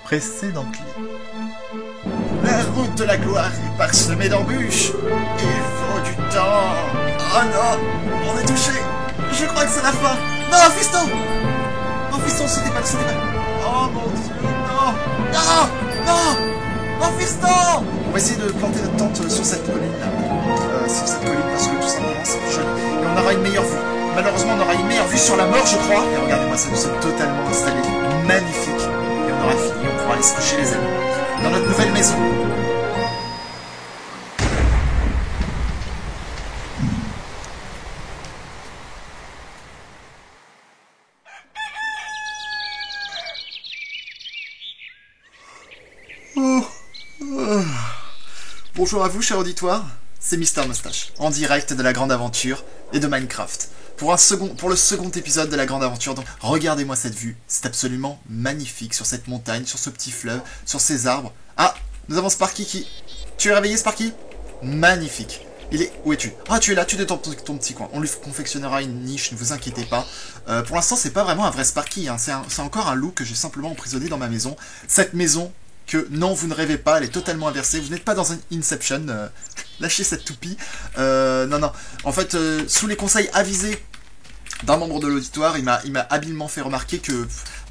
précédente ligne. La route de la gloire est parsemée d'embûches. Il faut du temps. Oh non, on est touché. Je crois que c'est la fin. Non, fiston. Non, fiston, c'était pas. Oh mon dieu, non. Non, non. Non, fiston. On va essayer de planter notre tente sur cette colline là. Sur cette colline parce que tout simplement c'est plus joli. Et on aura une meilleure vue. Malheureusement, on aura une meilleure vue sur la mort, je crois. Et regardez-moi, ça nous sommes totalement installés. Magnifique. Et on aura fini, on pourra aller se coucher les amis. Dans notre nouvelle maison. Bonjour à vous, cher auditoire. C'est Mister Moustache, en direct de la Grande Aventure et de Minecraft. Pour le second épisode de la Grande Aventure, donc regardez-moi cette vue, c'est absolument magnifique sur cette montagne, sur ce petit fleuve, sur ces arbres. Ah, nous avons Sparky qui... Tu es réveillé Sparky? Magnifique. Il est... Où es-tu? Ah, tu es là, tu es dans ton petit coin. On lui confectionnera une niche, ne vous inquiétez pas. Pour l'instant, c'est pas vraiment un vrai Sparky, hein. C'est encore un loup que j'ai simplement emprisonné dans ma maison. Cette maison... que non, vous ne rêvez pas, elle est totalement inversée, vous n'êtes pas dans un Inception, lâchez cette toupie, non, en fait, sous les conseils avisés d'un membre de l'auditoire, il m'a habilement fait remarquer que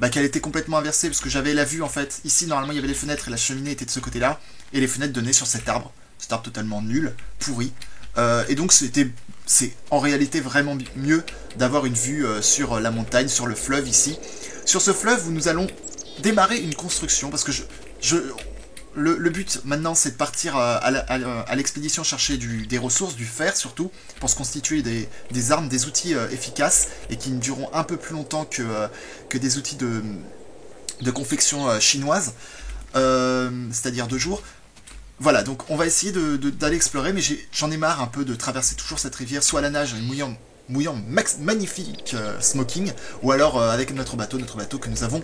qu'elle était complètement inversée, parce que j'avais la vue, en fait, ici, normalement, il y avait les fenêtres, et la cheminée était de ce côté-là, et les fenêtres donnaient sur cet arbre totalement nul, pourri, et donc c'est en réalité vraiment mieux d'avoir une vue sur la montagne, sur le fleuve ici, sur ce fleuve où nous allons démarrer une construction, parce que le but maintenant c'est de partir à l'expédition chercher des ressources, du fer surtout, pour se constituer des armes, des outils efficaces et qui ne dureront un peu plus longtemps que des outils de confection chinoise, c'est-à-dire 2 jours. Voilà, donc on va essayer d'aller explorer, mais j'en ai marre un peu de traverser toujours cette rivière, soit à la nage, mouillant magnifique smoking, ou alors avec notre bateau que nous avons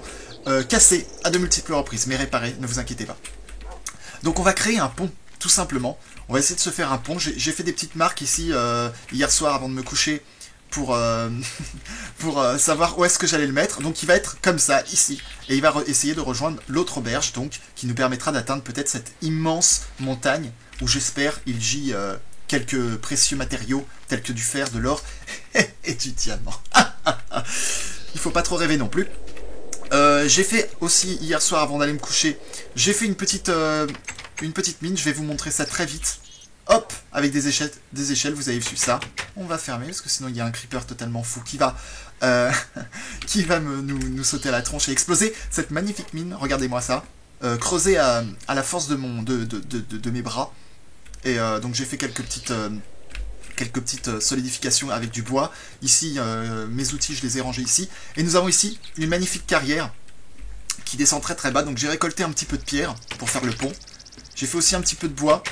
cassé à de multiples reprises, mais réparé, ne vous inquiétez pas. Donc on va créer un pont, tout simplement. On va essayer de se faire un pont. J'ai fait des petites marques ici hier soir avant de me coucher pour savoir où est-ce que j'allais le mettre. Donc il va être comme ça, ici. Et il va essayer de rejoindre l'autre berge, donc, qui nous permettra d'atteindre peut-être cette immense montagne, où j'espère il gît quelques précieux matériaux, tels que du fer, de l'or et du diamant. Il faut pas trop rêver non plus. J'ai fait aussi, hier soir, avant d'aller me coucher, j'ai fait une petite mine, je vais vous montrer ça très vite. Hop, avec des échelles, vous avez vu ça. On va fermer, parce que sinon il y a un creeper totalement fou qui va nous sauter à la tronche et exploser cette magnifique mine, regardez-moi ça, creusée à la force de mes bras. Et donc j'ai fait quelques petites solidifications avec du bois. Ici, mes outils, je les ai rangés ici. Et nous avons ici une magnifique carrière qui descend très très bas. Donc j'ai récolté un petit peu de pierre pour faire le pont. J'ai fait aussi un petit peu de bois.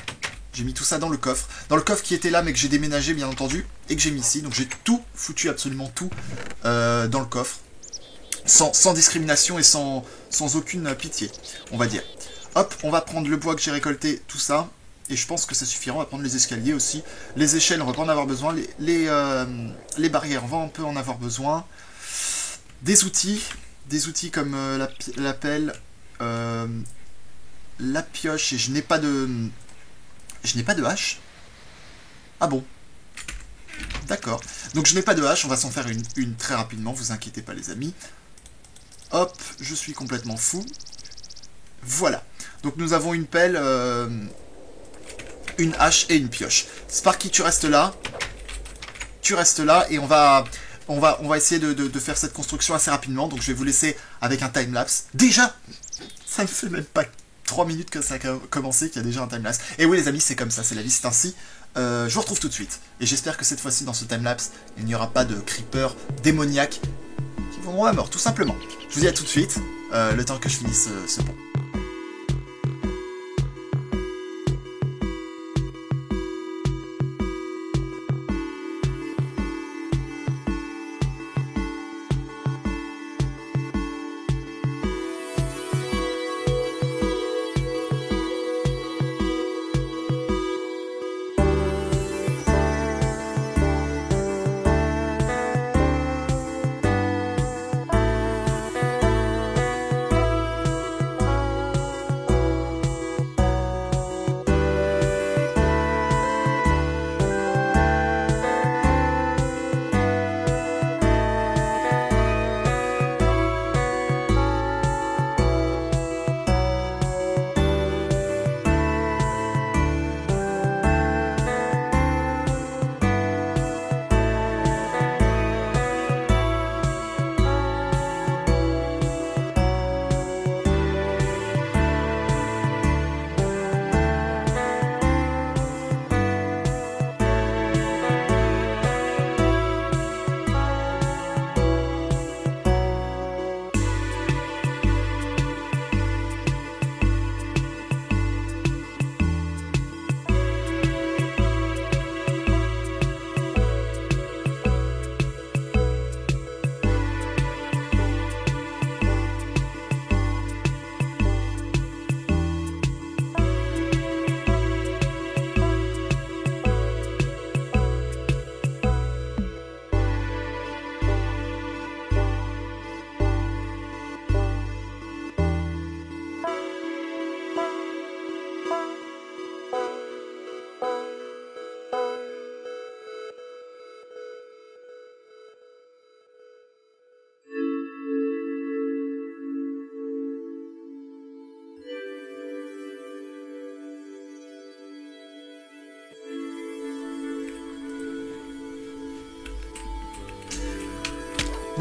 J'ai mis tout ça dans le coffre. Dans le coffre qui était là, mais que j'ai déménagé, bien entendu, et que j'ai mis ici. Donc j'ai tout foutu, absolument tout, dans le coffre. Sans discrimination et sans aucune pitié, on va dire. Hop, on va prendre le bois que j'ai récolté, tout ça. Et je pense que ça suffira, on va prendre les escaliers aussi. Les échelles, on va pas en avoir besoin. Les barrières, on va un peu en avoir besoin. Des outils comme la pelle, la pioche, et je n'ai pas de hache. Ah bon? D'accord. Donc je n'ai pas de hache, on va s'en faire une très rapidement, vous inquiétez pas les amis. Hop, je suis complètement fou. Voilà. Donc nous avons une pelle... une hache et une pioche. Sparky, tu restes là. Et on va essayer de faire cette construction assez rapidement. Donc je vais vous laisser avec un timelapse. Déjà, ça ne fait même pas 3 minutes que ça a commencé qu'il y a déjà un timelapse. Et oui les amis, c'est comme ça, c'est la vie, c'est ainsi. Je vous retrouve tout de suite. Et j'espère que cette fois-ci, dans ce timelapse, il n'y aura pas de creepers démoniaques qui vont à mort, tout simplement. Je vous dis à tout de suite, le temps que je finisse ce pont.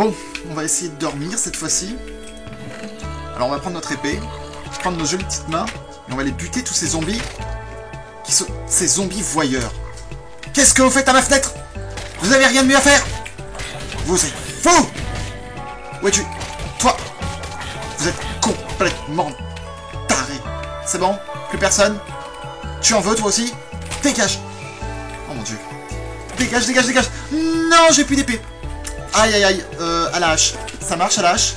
Bon, on va essayer de dormir cette fois-ci. Alors on va prendre notre épée, prendre nos jolies petites mains, et on va aller buter tous ces zombies, ces zombies voyeurs. Qu'est-ce que vous faites à ma fenêtre? Vous avez rien de mieux à faire? Vous êtes fous! Où es-tu? Toi! Vous êtes complètement taré. C'est bon? Plus personne? Tu en veux toi aussi? Dégage! Oh mon dieu. Dégage, dégage, dégage! Non, j'ai plus d'épée! Aïe aïe aïe, à la hache. Ça marche à la hache?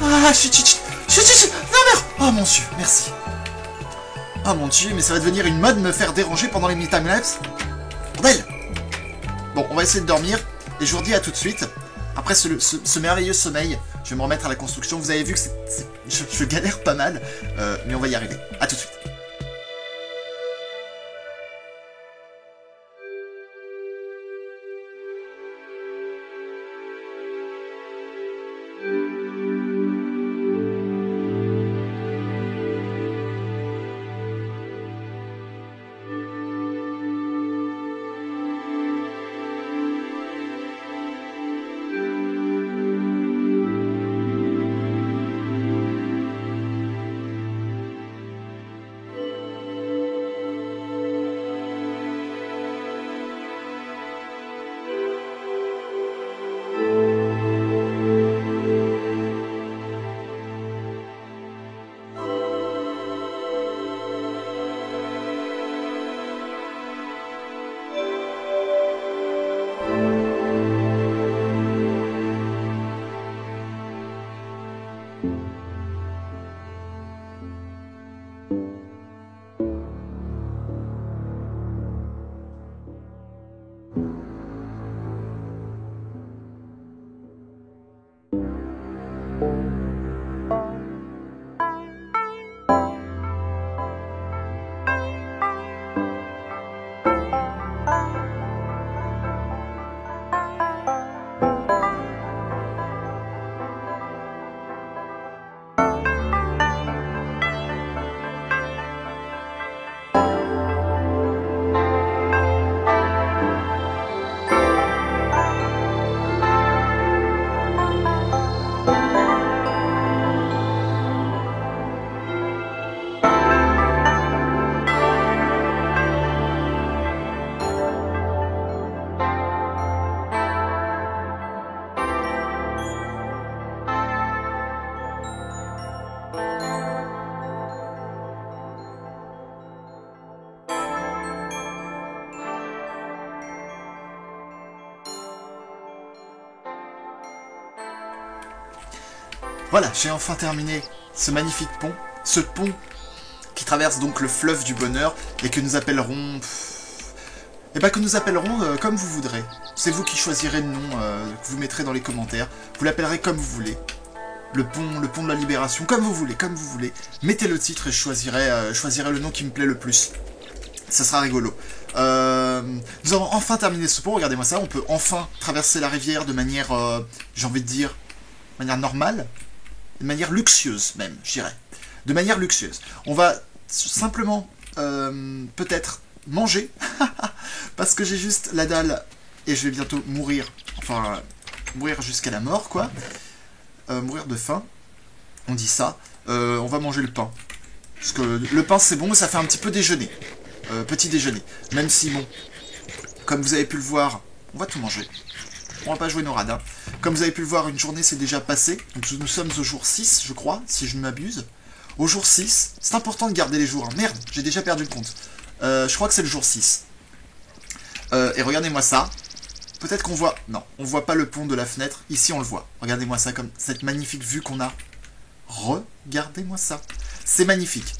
Ah, chut, chut, chut, chut, chut, non, merde! Oh mon dieu, merci. Oh mon dieu, mais ça va devenir une mode me faire déranger pendant les timelapse. Bordel! Bon, on va essayer de dormir, et je vous redis à tout de suite. Après ce merveilleux sommeil, je vais me remettre à la construction. Vous avez vu que je galère pas mal, mais on va y arriver. À tout de suite. Voilà, j'ai enfin terminé ce magnifique pont. Ce pont qui traverse donc le fleuve du bonheur et que nous appellerons... Et bah que nous appellerons comme vous voudrez. C'est vous qui choisirez le nom que vous mettrez dans les commentaires. Vous l'appellerez comme vous voulez. Le pont de la libération, comme vous voulez, comme vous voulez. Mettez le titre et je choisirai le nom qui me plaît le plus. Ça sera rigolo. Nous avons enfin terminé ce pont, regardez-moi ça. On peut enfin traverser la rivière de manière, j'ai envie de dire, de manière normale. De manière luxueuse même, je dirais. De manière luxueuse. On va simplement, peut-être, manger. Parce que j'ai juste la dalle et je vais bientôt mourir. Enfin, mourir jusqu'à la mort, quoi. Mourir de faim. On dit ça. On va manger le pain. Parce que le pain, c'est bon, ça fait un petit peu déjeuner. Petit déjeuner. Même si, bon, comme vous avez pu le voir, on va tout manger. On va pas jouer nos radins. Comme vous avez pu le voir, une journée s'est déjà passée. Donc nous sommes au jour 6, je crois, si je ne m'abuse. Au jour 6, c'est important de garder les jours. Hein. Merde, j'ai déjà perdu le compte. Je crois que c'est le jour 6. Et regardez-moi ça. Peut-être qu'on voit... Non, on voit pas le pont de la fenêtre. Ici, on le voit. Regardez-moi ça, comme cette magnifique vue qu'on a. Regardez-moi ça. C'est magnifique.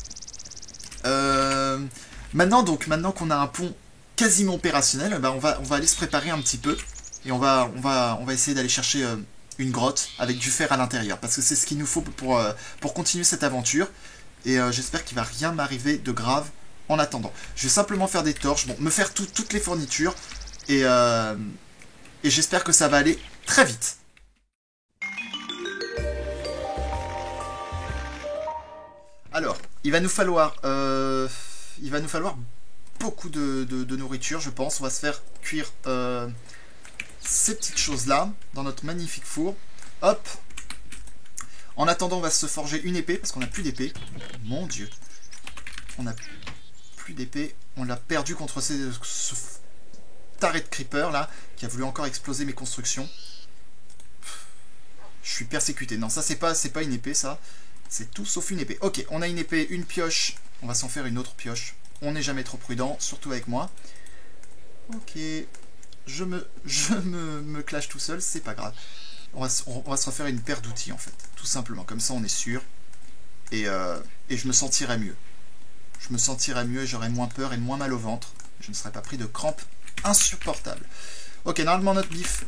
Maintenant qu'on a un pont quasiment opérationnel, bah on va aller se préparer un petit peu. Et on va essayer d'aller chercher une grotte avec du fer à l'intérieur. Parce que c'est ce qu'il nous faut pour continuer cette aventure. Et j'espère qu'il va rien m'arriver de grave en attendant. Je vais simplement faire des torches. Bon, me faire toutes les fournitures. Et j'espère que ça va aller très vite. Alors, il va nous falloir beaucoup de nourriture, je pense. On va se faire cuire... ces petites choses-là dans notre magnifique four. Hop. En attendant, on va se forger une épée, parce qu'on n'a plus d'épée. Mon Dieu. On n'a plus d'épée. On l'a perdu contre ce taré de creeper, là, qui a voulu encore exploser mes constructions. Je suis persécuté. Non, ça, c'est pas une épée, ça. C'est tout sauf une épée. Ok, on a une épée, une pioche. On va s'en faire une autre pioche. On n'est jamais trop prudent, surtout avec moi. Ok. Je me clash tout seul, c'est pas grave. On va se refaire une paire d'outils, en fait. Tout simplement. Comme ça, on est sûr. Et je me sentirai mieux. Je me sentirai mieux et j'aurai moins peur et moins mal au ventre. Je ne serai pas pris de crampes insupportables. Ok, normalement, notre bif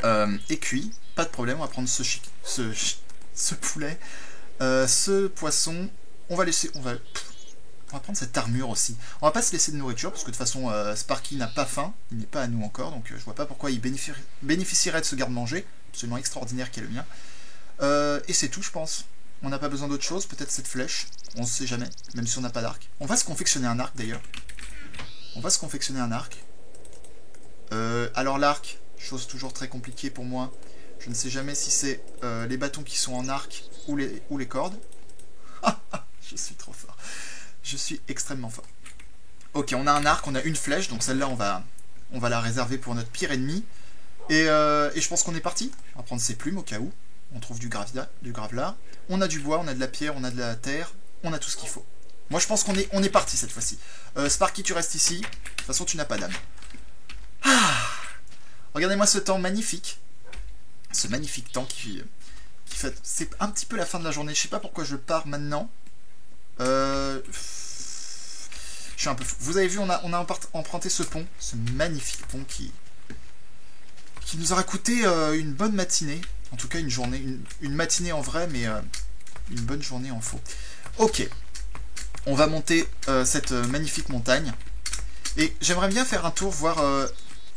est cuit. Pas de problème, on va prendre ce poulet. Ce poisson. On va prendre cette armure aussi. On va pas se laisser de nourriture, parce que de toute façon, Sparky n'a pas faim. Il n'est pas à nous encore, donc je vois pas pourquoi il bénéficierait de ce garde-manger. Absolument extraordinaire qui est le mien. Et c'est tout, je pense. On n'a pas besoin d'autre chose. Peut-être cette flèche. On ne sait jamais, même si on n'a pas d'arc. On va se confectionner un arc, d'ailleurs. On va se confectionner un arc. Alors l'arc, chose toujours très compliquée pour moi. Je ne sais jamais si c'est les bâtons qui sont en arc ou les cordes. Je suis trop fort. Je suis extrêmement fort. Ok, on a un arc, on a une flèche, donc celle-là, on va la réserver pour notre pire ennemi. Et je pense qu'on est parti. On va prendre ses plumes au cas où. On trouve du gravelard. On a du bois, on a de la pierre, on a de la terre. On a tout ce qu'il faut. Moi, je pense qu'on est parti cette fois-ci. Sparky, tu restes ici. De toute façon, tu n'as pas d'âme. Ah, regardez-moi ce temps magnifique. Ce magnifique temps qui fait... C'est un petit peu la fin de la journée. Je sais pas pourquoi je pars maintenant. Je suis un peu fou. Vous avez vu, on a emprunté ce pont. Ce magnifique pont qui nous aura coûté une bonne matinée. En tout cas, une journée. Une matinée en vrai, mais une bonne journée en faux. Ok. On va monter cette magnifique montagne. Et j'aimerais bien faire un tour, voir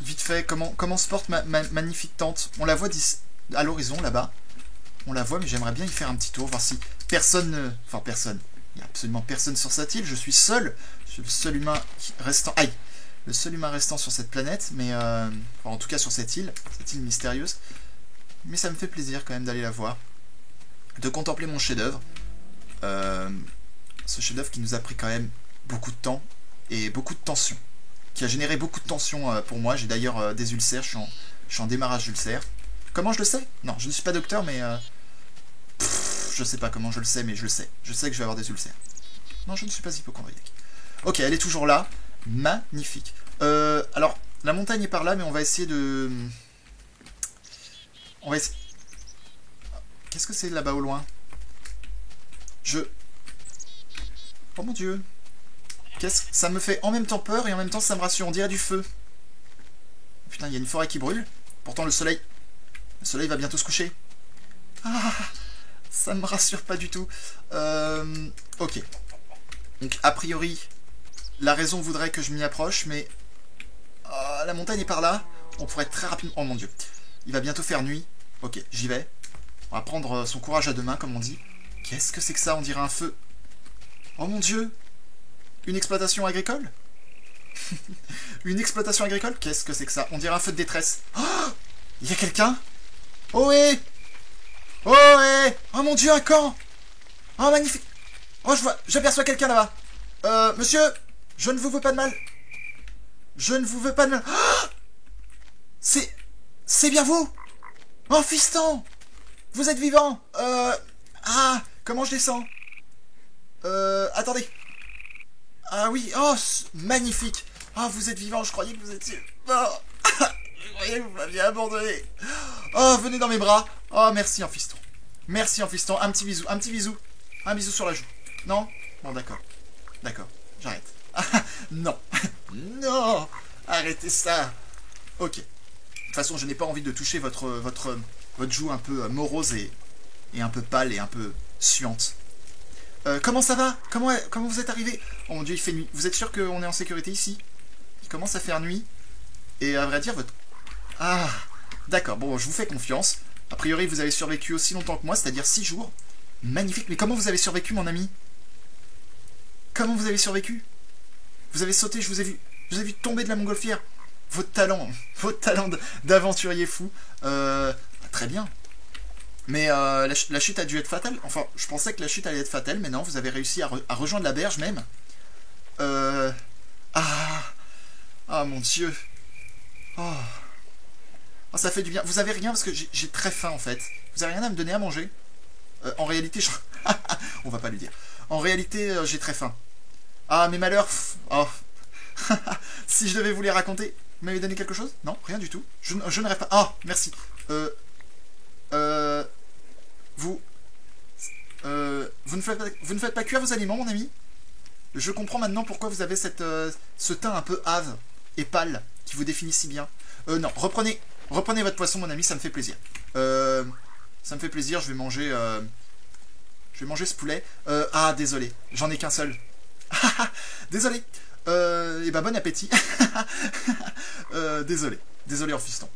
vite fait comment se porte ma magnifique tente. On la voit à l'horizon, là-bas. On la voit, mais j'aimerais bien y faire un petit tour, voir si personne... Enfin, personne. Il n'y a absolument personne sur cette île. Je suis seul. Je suis le seul humain restant... Aïe! Le seul humain restant sur cette planète, mais... Enfin, en tout cas sur cette île mystérieuse. Mais ça me fait plaisir quand même d'aller la voir. De contempler mon chef-d'œuvre. Ce chef-d'œuvre qui nous a pris quand même beaucoup de temps et beaucoup de tension. Qui a généré beaucoup de tension pour moi. J'ai d'ailleurs des ulcères. Je suis en démarrage d'ulcères. Comment je le sais? Non, je ne suis pas docteur, mais... je sais pas comment je le sais, mais je le sais. Je sais que je vais avoir des ulcères. Non, je ne suis pas hypocondriaque. Ok, elle est toujours là. Magnifique. Alors, la montagne est par là, mais on va essayer de... On va essayer... Qu'est-ce que c'est là-bas au loin? Oh mon Dieu. Ça me fait en même temps peur et en même temps ça me rassure. On dirait du feu. Putain, il y a une forêt qui brûle. Pourtant le soleil va bientôt se coucher. Ah, ça me rassure pas du tout. Ok. Donc a priori, la raison voudrait que je m'y approche, mais... la montagne est par là. On pourrait très rapidement... Oh mon Dieu. Il va bientôt faire nuit. Ok, j'y vais. On va prendre son courage à deux mains, comme on dit. Qu'est-ce que c'est que ça? On dirait un feu. Oh mon Dieu! Une exploitation agricole? Une exploitation agricole? Qu'est-ce que c'est que ça? On dirait un feu de détresse. Oh, il y a quelqu'un? Oh ouais! Oh ouais! Oh mon Dieu, un camp! Oh magnifique! Oh, j'aperçois quelqu'un là-bas. Monsieur, je ne vous veux pas de mal. Je ne vous veux pas de mal. Oh, c'est bien vous! Oh fiston! Vous êtes vivant! Ah, comment je descends? Attendez. Ah oui, oh, magnifique. Ah, vous êtes vivant, je croyais que vous étiez... Oh, je croyais que vous m'aviez abandonné. Oh, venez dans mes bras. Oh, merci en fiston. Merci en fiston. Un petit bisou, un petit bisou. Un bisou sur la joue. Non? Bon, d'accord. D'accord, j'arrête. Non. Non. Arrêtez ça. Ok. De toute façon, je n'ai pas envie de toucher votre joue un peu morose et un peu pâle et un peu suante. Comment ça va? Comment vous êtes arrivé? Oh mon Dieu, il fait nuit. Vous êtes sûr qu'on est en sécurité ici? Il commence à faire nuit. Et à vrai dire, votre... Ah, d'accord. Bon, je vous fais confiance. A priori, vous avez survécu aussi longtemps que moi, c'est-à-dire 6 jours. Magnifique. Mais comment vous avez survécu, mon ami? Comment vous avez survécu? Vous avez sauté, je vous ai vu tomber de la montgolfière. votre talent d'aventurier fou. Très bien. Mais la chute a dû être fatale. Enfin, je pensais que la chute allait être fatale, mais non, vous avez réussi à rejoindre la berge même. Euh... Ah, ah mon Dieu. Oh. Oh, ça fait du bien. Vous avez rien parce que j'ai très faim en fait. Vous avez rien à me donner à manger? En réalité, on va pas lui dire. En réalité, j'ai très faim. Ah, mes malheurs. Oh. Si je devais vous les raconter, vous m'avez donné quelque chose? Non, rien du tout. Je ne rêve pas. Ah, merci. Euh, euh, vous, vous ne faites pas cuire vos aliments, mon ami? Je comprends maintenant pourquoi vous avez ce teint un peu hâve et pâle qui vous définit si bien. Non, reprenez votre poisson, mon ami, ça me fait plaisir. Ça me fait plaisir, je vais manger ce poulet. Ah, désolé, j'en ai qu'un seul. Désolé. Et ben bon appétit. Désolé en fiston.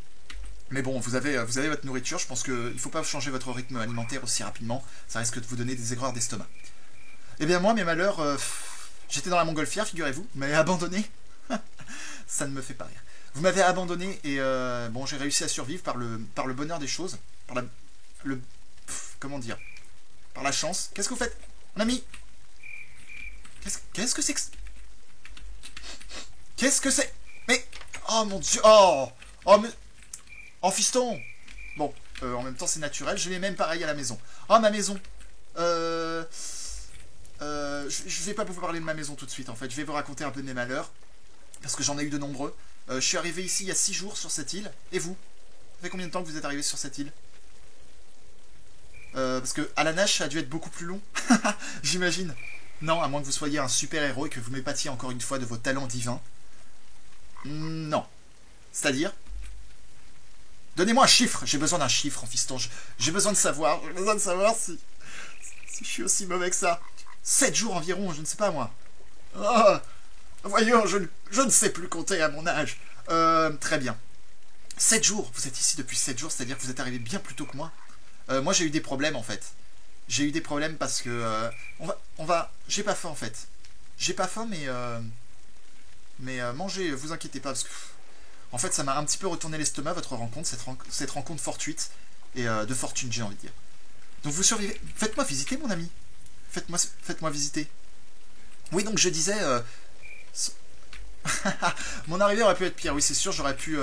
Mais bon, vous avez votre nourriture, je pense qu'il ne faut pas changer votre rythme alimentaire aussi rapidement, ça risque de vous donner des aigreurs d'estomac. Eh bien moi, mes malheurs, j'étais dans la montgolfière, figurez-vous, vous m'avez abandonné. Ça ne me fait pas rire. Vous m'avez abandonné et bon, j'ai réussi à survivre par le bonheur des choses, par comment dire, par la chance. Qu'est-ce que vous faites, mon ami? Qu'est-ce que c'est que... Qu'est-ce que c'est? Mais... Oh mon Dieu. Oh mais... Oh fiston. Bon, en même temps c'est naturel. Je l'ai même pareil à la maison. Oh ma maison. Je vais pas vous parler de ma maison tout de suite en fait. Je vais vous raconter un peu de mes malheurs. Parce que j'en ai eu de nombreux. Je suis arrivé ici il y a 6 jours sur cette île. Et vous? Ça fait combien de temps que vous êtes arrivé sur cette île? Parce que à la nage ça a dû être beaucoup plus long. J'imagine. Non, à moins que vous soyez un super héros et que vous m'épatiez encore une fois de vos talents divins. Non. C'est-à-dire? Donnez-moi un chiffre. J'ai besoin d'un chiffre en fiston. J'ai besoin de savoir. J'ai besoin de savoir si je suis aussi mauvais que ça. 7 jours environ, je ne sais pas moi. Oh, voyons, je ne sais plus compter à mon âge. Très bien. 7 jours. Vous êtes ici depuis 7 jours, c'est-à-dire que vous êtes arrivé bien plus tôt que moi. Moi j'ai eu des problèmes en fait. J'ai eu des problèmes parce que... J'ai pas faim en fait. J'ai pas faim mais mangez, vous inquiétez pas parce que... En fait ça m'a un petit peu retourné l'estomac votre rencontre, cette rencontre fortuite et de fortune j'ai envie de dire. Donc vous survivez. Faites-moi visiter mon ami. Faites-moi visiter. Oui donc je disais... Mon arrivée aurait pu être pire, oui c'est sûr, j'aurais pu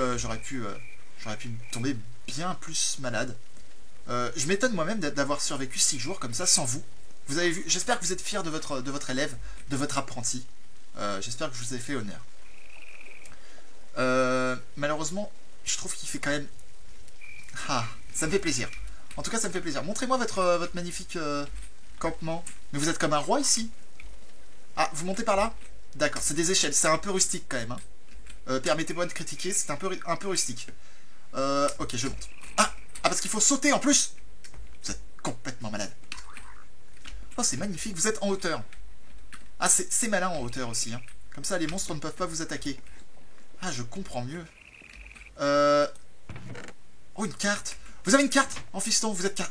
tomber bien plus malade. Je m'étonne moi-même d'avoir survécu 6 jours comme ça sans vous. Vous avez vu, j'espère que vous êtes fiers de votre élève, de votre apprenti. J'espère que je vous ai fait honneur. Malheureusement, je trouve qu'il fait quand même... Ah, ça me fait plaisir. En tout cas, ça me fait plaisir. Montrez-moi votre magnifique campement. Mais vous êtes comme un roi ici. Ah, vous montez par là? D'accord, c'est des échelles. C'est un peu rustique quand même. Hein. Permettez-moi de critiquer, c'est un peu rustique. Ok, je monte. Ah, parce qu'il faut sauter en plus. Vous êtes complètement malade. Oh, c'est magnifique, vous êtes en hauteur. Ah, c'est malin en hauteur aussi. Hein. Comme ça, les monstres ne peuvent pas vous attaquer. Ah, je comprends mieux. Oh, une carte. Vous avez une carte en fiston, vous êtes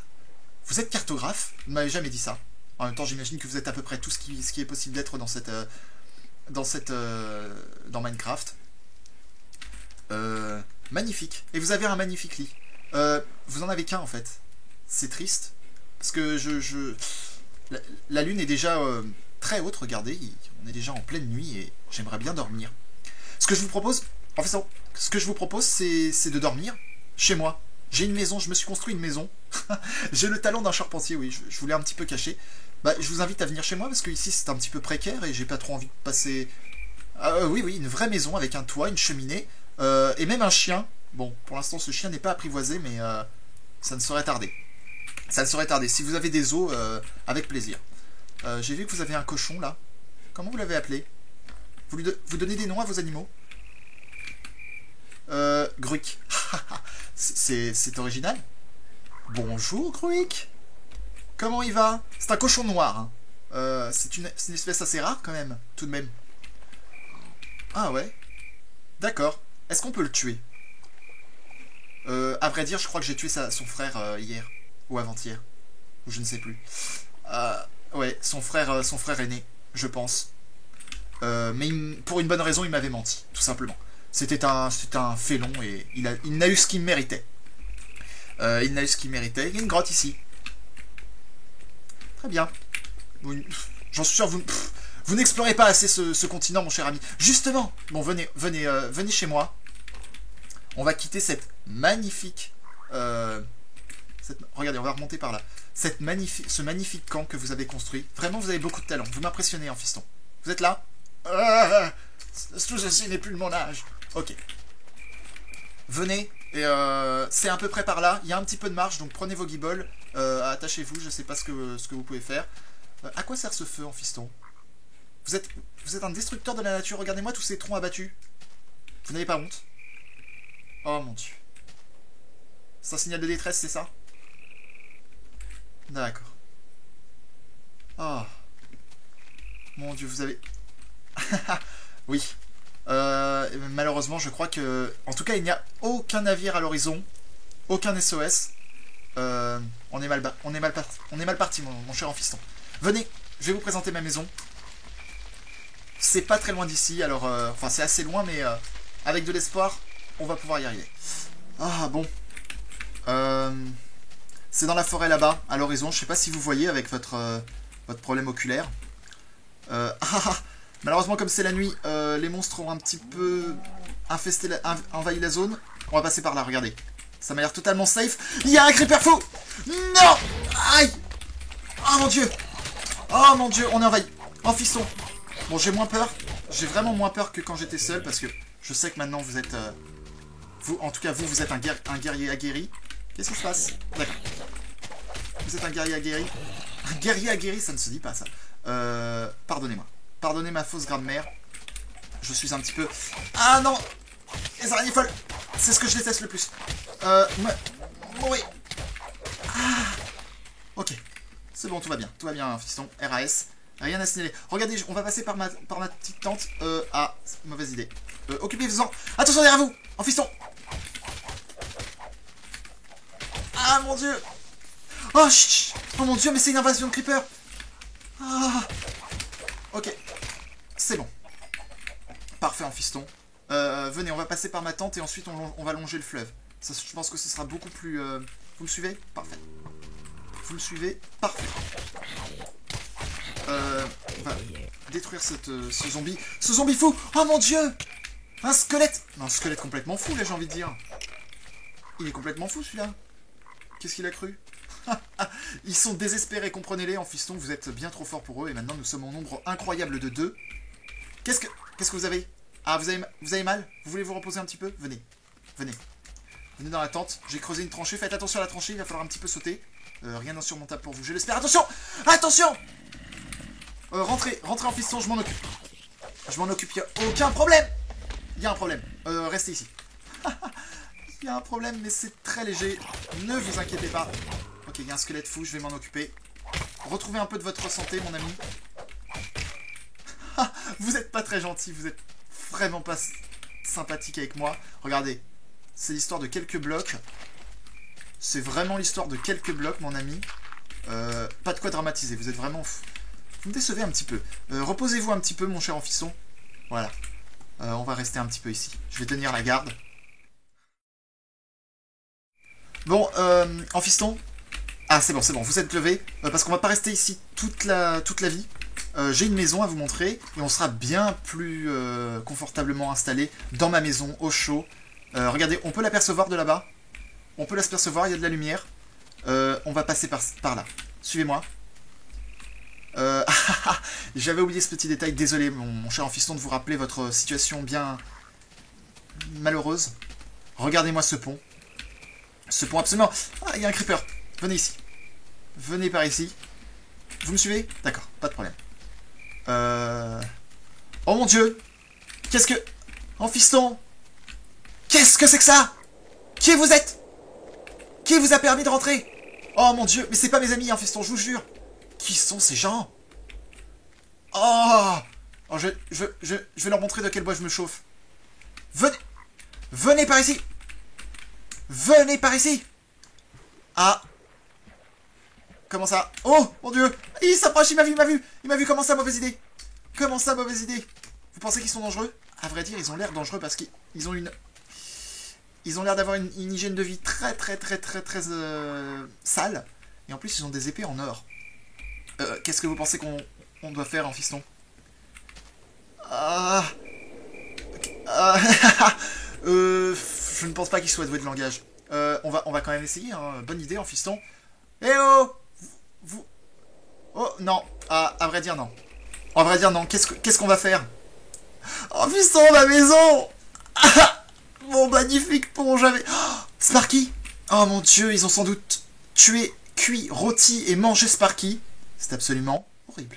cartographe. Vous ne m'avez jamais dit ça. En même temps, j'imagine que vous êtes à peu près tout ce qui est possible d'être dans Minecraft. Magnifique. Et vous avez un magnifique lit. Vous en avez qu'un en fait. C'est triste. Parce que la lune est déjà très haute, regardez. On est déjà en pleine nuit et j'aimerais bien dormir. Ce que je vous propose, en fait, c'est de dormir chez moi. J'ai une maison, je me suis construit une maison. J'ai le talent d'un charpentier, oui, je voulais un petit peu cacher. Bah, je vous invite à venir chez moi parce que ici c'est un petit peu précaire et j'ai pas trop envie de passer... oui, une vraie maison avec un toit, une cheminée et même un chien. Bon, pour l'instant ce chien n'est pas apprivoisé mais ça ne saurait tarder. Ça ne saurait tarder. Si vous avez des os, avec plaisir. J'ai vu que vous avez un cochon là. Comment vous l'avez appelé? Vous donnez des noms à vos animaux? Gruik. C'est original. Bonjour Gruik. Comment il va? C'est un cochon noir. Hein. C'est une espèce assez rare quand même, tout de même. Ah ouais. D'accord. Est-ce qu'on peut le tuer? À vrai dire, je crois que j'ai tué son frère hier. Ou avant-hier. Ou je ne sais plus. Ouais, son frère aîné, je pense. Mais pour une bonne raison, il m'avait menti, tout simplement. C'était un félon et il n'a eu ce qu'il méritait. Il n'a eu ce qu'il méritait. Il y a une grotte ici. Très bien. J'en suis sûr, vous n'explorez pas assez ce continent, mon cher ami. Justement, bon, venez chez moi. On va quitter cette magnifique... regardez, on va remonter par là. Ce magnifique camp que vous avez construit. Vraiment, vous avez beaucoup de talent. Vous m'impressionnez, hein, fiston. Vous êtes là? Tout ceci n'est plus de mon âge. Ok. Venez, et c'est à peu près par là. Il y a un petit peu de marche, donc prenez vos guibolles. Attachez-vous, je sais pas ce que vous pouvez faire. À quoi sert ce feu, en fiston? Vous êtes un destructeur de la nature. Regardez-moi tous ces troncs abattus. Vous n'avez pas honte? Oh mon dieu. C'est un signal de détresse, c'est ça? D'accord. Oh. Mon dieu, vous avez... Oui. Malheureusement, je crois que... En tout cas, il n'y a aucun navire à l'horizon. Aucun SOS. On est mal parti, mon cher enfiston. Venez, je vais vous présenter ma maison. C'est pas très loin d'ici, alors... Enfin, c'est assez loin, mais avec de l'espoir, on va pouvoir y arriver. Ah, bon. C'est dans la forêt là-bas, à l'horizon. Je sais pas si vous voyez avec votre problème oculaire. Malheureusement, comme c'est la nuit, les monstres ont un petit peu envahi la zone. On va passer par là, regardez. Ça m'a l'air totalement safe. Il y a un creeper fou! Non! Aïe! Oh mon dieu! Oh mon dieu, on est envahi. Oh fiston. Bon, j'ai moins peur. J'ai vraiment moins peur que quand j'étais seul, parce que je sais que maintenant vous êtes... en tout cas, vous êtes un guerrier aguerri. Qu'est-ce qui se passe? D'accord. Vous êtes un guerrier aguerri. Un guerrier aguerri, ça ne se dit pas, ça. Pardonnez-moi. Pardonnez ma fausse grammaire. Je suis un petit peu... Ah non! Les araignées folles! C'est ce que je déteste le plus. Oui. Ah. Ok. C'est bon, tout va bien. Tout va bien, fiston. RAS. Rien à signaler. Regardez, on va passer par ma petite tente. Ah, mauvaise idée. Occupez-vous-en. Attention derrière vous! En fiston! Ah mon dieu! Oh, chut! Oh mon dieu, mais c'est une invasion de creeper! Ah! Ok. C'est bon. Parfait, en fiston. Venez, on va passer par ma tente et ensuite on va longer le fleuve. Ça, je pense que ce sera beaucoup plus... Vous me suivez? Parfait. Vous me suivez? Parfait. On va détruire ce zombie. Ce zombie fou! Oh mon dieu! Un squelette! Non, un squelette complètement fou, là, j'ai envie de dire. Il est complètement fou, celui-là. Qu'est-ce qu'il a cru? Ils sont désespérés, comprenez-les, en fiston, vous êtes bien trop fort pour eux, et maintenant nous sommes en nombre incroyable de 2. Qu'est-ce que vous avez? Ah, vous avez mal? Vous voulez vous reposer un petit peu? Venez. Venez. Venez dans la tente. J'ai creusé une tranchée. Faites attention à la tranchée, il va falloir un petit peu sauter. Rien d'insurmontable pour vous, je l'espère. Attention! Attention! Rentrez en fiston, je m'en occupe. Je m'en occupe, il n'y a aucun problème! Il y a un problème. Restez ici. Il y a un problème, mais c'est très léger. Ne vous inquiétez pas. Ok, il y a un squelette fou, je vais m'en occuper. Retrouvez un peu de votre santé, mon ami. Vous êtes pas très gentil, vous êtes vraiment pas sympathique avec moi. Regardez, c'est l'histoire de quelques blocs. C'est vraiment l'histoire de quelques blocs, mon ami. Pas de quoi dramatiser, vous êtes vraiment... Vous me décevez un petit peu. Reposez-vous un petit peu, mon cher enfisson. Voilà. On va rester un petit peu ici. Je vais tenir la garde. Bon, enfiston. Ah, c'est bon, vous êtes levé. Parce qu'on va pas rester ici toute la vie. J'ai une maison à vous montrer. Et on sera bien plus confortablement installé dans ma maison, au chaud. Regardez, on peut l'apercevoir de là-bas. On peut l'apercevoir, il y a de la lumière. On va passer par là. Suivez-moi. J'avais oublié ce petit détail. Désolé, mon cher enfiston, de vous rappeler votre situation bien malheureuse. Regardez-moi ce pont. Ce pont absolument... Ah, il y a un creeper. Venez ici. Venez par ici. Vous me suivez? D'accord, pas de problème. Oh mon dieu! Qu'est-ce que... Enfiston! Qu'est-ce que c'est que ça? Qui vous êtes? Qui vous a permis de rentrer? Oh mon dieu, mais c'est pas mes amis, enfiston, je vous jure. Qui sont ces gens? Oh, je vais leur montrer de quel bois je me chauffe. Venez par ici. Venez par ici. Ah. Comment ça? Oh, mon dieu. Il s'approche, il m'a vu. Comment ça, mauvaise idée? Comment ça, mauvaise idée? Vous pensez qu'ils sont dangereux? à vrai dire, ils ont l'air dangereux parce qu'ils ont une... Ils ont l'air d'avoir une hygiène de vie très sale. Et en plus, ils ont des épées en or. Qu'est-ce que vous pensez qu'on doit faire en fiston? Ah... je ne pense pas qu'il soit doué de langage. On va quand même essayer, hein. Bonne idée en fiston. Eh oh vous... Oh, non. Ah, à vrai dire, non. À vrai dire, non. Qu'est-ce qu'on va faire? Oh, fiston, ma maison. Mon magnifique pont, j'avais... Oh, Sparky. Oh mon dieu, ils ont sans doute tué, cuit, rôti et mangé Sparky. C'est absolument horrible.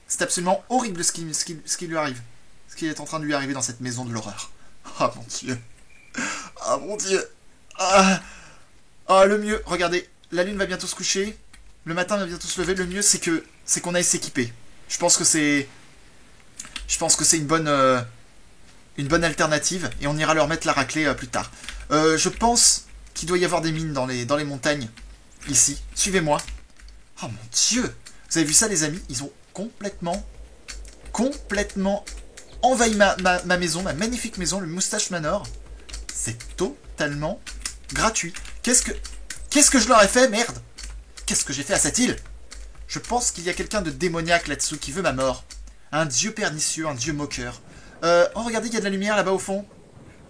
C'est absolument horrible ce qui lui arrive. Ce qui est en train de lui arriver dans cette maison de l'horreur. Oh mon dieu. Oh mon dieu. Ah, oh, le mieux, regardez, la lune va bientôt se coucher. Le matin va bientôt se lever. Le mieux, c'est qu'on aille s'équiper. Je pense que c'est une bonne alternative. Et on ira leur mettre la raclée plus tard. Je pense qu'il doit y avoir des mines dans les montagnes. Ici. Suivez-moi. Oh mon dieu. Vous avez vu ça, les amis? Ils ont complètement envahi ma maison, ma magnifique maison, le Moustache Manor. C'est totalement gratuit. Qu'est-ce que je leur ai fait, merde? Qu'est-ce que j'ai fait à cette île? Je pense qu'il y a quelqu'un de démoniaque là-dessous qui veut ma mort. Un dieu pernicieux, un dieu moqueur. Oh, regardez, il y a de la lumière là-bas au fond.